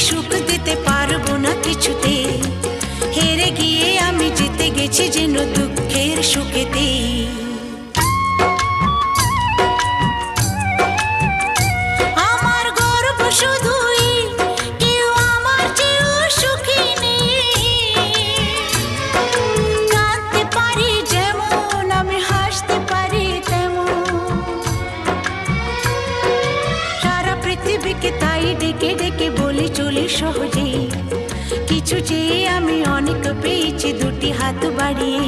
সুখ দিতে পারবো না কিছুতে, হেরে গিয়ে আমি জিতে গেছি যেন দুঃখের সুখেতে। আমার গর্ব শুধুই কেউ আমার চেয়েও সুখী নেই। কাঁদতে পারি যেমন আমি হাসতে পারি তেমন, পৃথিবীকে তাই ডেকে ডেকে বলি চলি সহজে, কিছু চেয়ে আমি অনেক পেয়েছি দুটি হাত বাড়িয়ে।